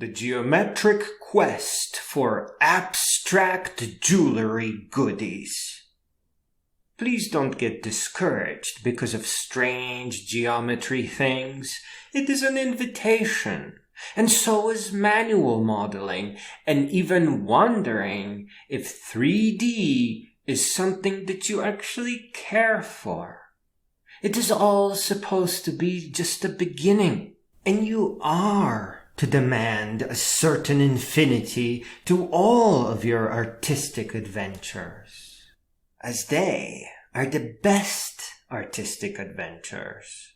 The geometric quest for abstract jewelry goodies. Please don't get discouraged because of strange geometry things. It is an invitation, and so is manual modeling, and even wondering if 3D is something that you actually care for. It is all supposed to be just a beginning, and you are to demand a certain infinity to all of your artistic adventures, as they are the best artistic adventures.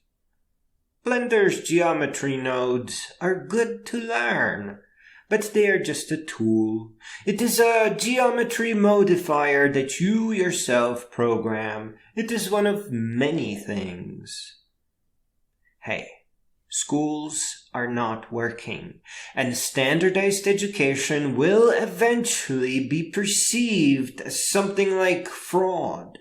Blender's geometry nodes are good to learn, but they are just a tool. It is a geometry modifier that you yourself program. It is one of many things. Hey, schools are not working, and standardized education will eventually be perceived as something like fraud.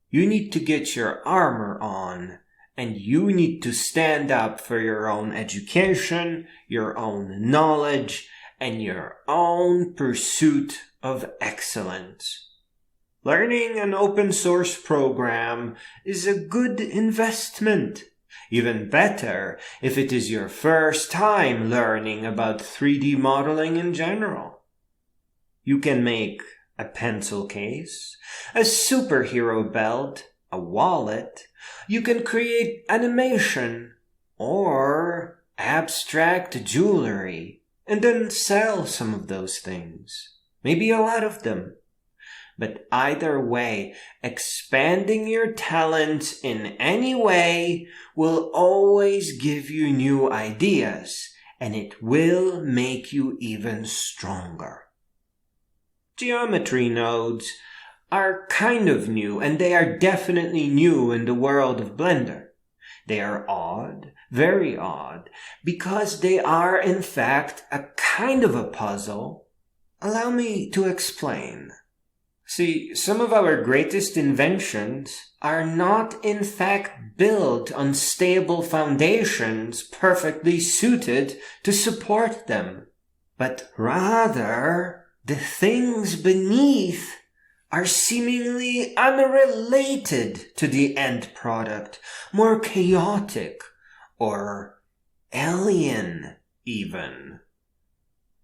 You need to get your armor on, and you need to stand up for your own education, your own knowledge, and your own pursuit of excellence. Learning an open source program is a good investment. Even better if it is your first time learning about 3D modeling in general. You can make a pencil case, a superhero belt, a wallet. You can create animation or abstract jewelry and then sell some of those things. Maybe a lot of them. But either way, expanding your talents in any way will always give you new ideas, and it will make you even stronger. Geometry nodes are kind of new, and they are definitely new in the world of Blender. They are odd, very odd, because they are in fact a kind of a puzzle. Allow me to explain. See, some of our greatest inventions are not in fact built on stable foundations perfectly suited to support them, but rather the things beneath are seemingly unrelated to the end product, more chaotic or alien even.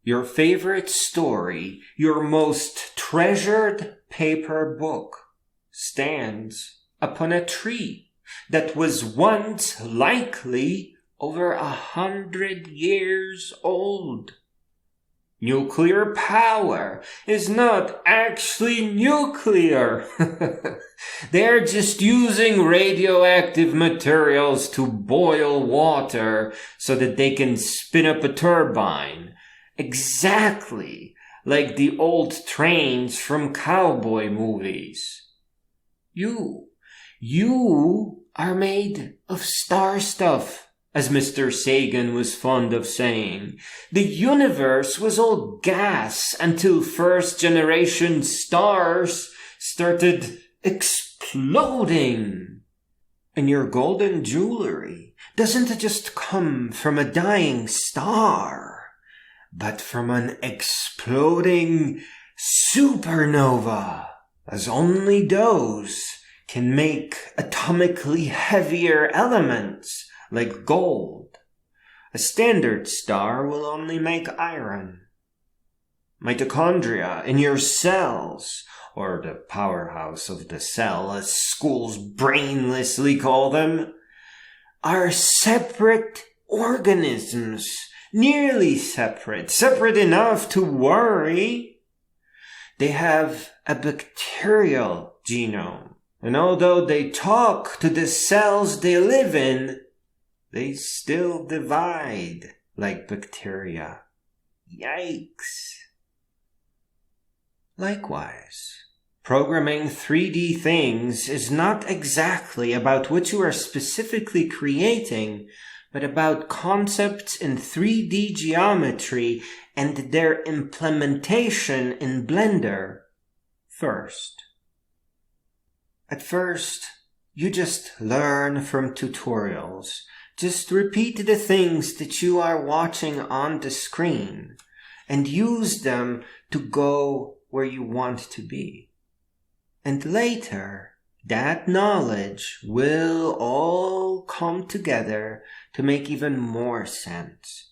Your favorite story, your most treasured paper book, stands upon a tree that was once likely over 100 years old. Nuclear power is not actually nuclear. They're just using radioactive materials to boil water so that they can spin up a turbine. Exactly like the old trains from cowboy movies. You are made of star stuff, as Mr. Sagan was fond of saying. The universe was all gas until first-generation stars started exploding. And your golden jewelry doesn't just come from a dying star, but from an exploding supernova, as only those can make atomically heavier elements like gold. A standard star will only make iron. Mitochondria in your cells, or the powerhouse of the cell, as schools brainlessly call them, are separate organisms. Nearly separate enough to worry. They have a bacterial genome, and although they talk to the cells they live in, they still divide like bacteria. Yikes. Likewise, programming 3D things is not exactly about what you are specifically creating, but about concepts in 3D geometry and their implementation in Blender first. At first, you just learn from tutorials, Just repeat the things that you are watching on the screen and use them to go where you want to be. And later, that knowledge will all come together to make even more sense.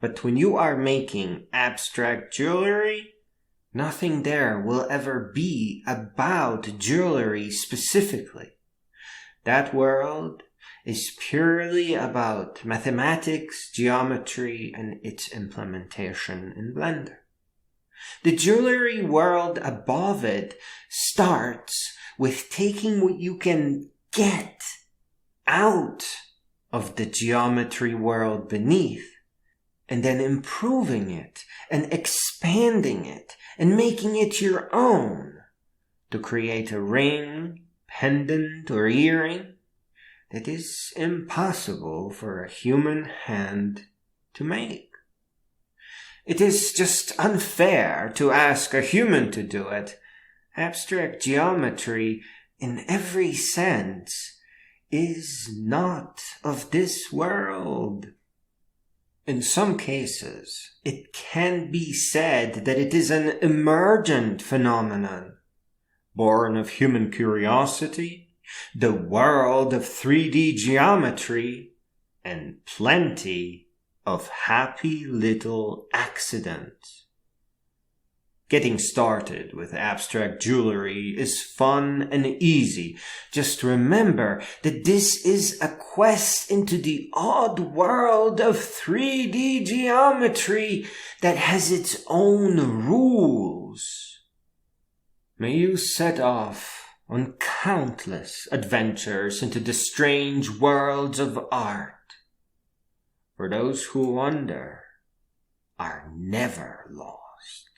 But when you are making abstract jewelry, nothing there will ever be about jewelry specifically. That world is purely about mathematics, geometry, and its implementation in Blender. The jewelry world above it starts with taking what you can get out of the geometry world beneath, and then improving it and expanding it and making it your own to create a ring, pendant, or earring that is impossible for a human hand to make. It is just unfair to ask a human to do it. Abstract geometry, in every sense, is not of this world. In some cases, it can be said that it is an emergent phenomenon, born of human curiosity, the world of 3D geometry, and plenty of happy little accidents. Getting started with abstract jewelry is fun and easy. Just remember that this is a quest into the odd world of 3D geometry that has its own rules. May you set off on countless adventures into the strange worlds of art, for those who wander are never lost.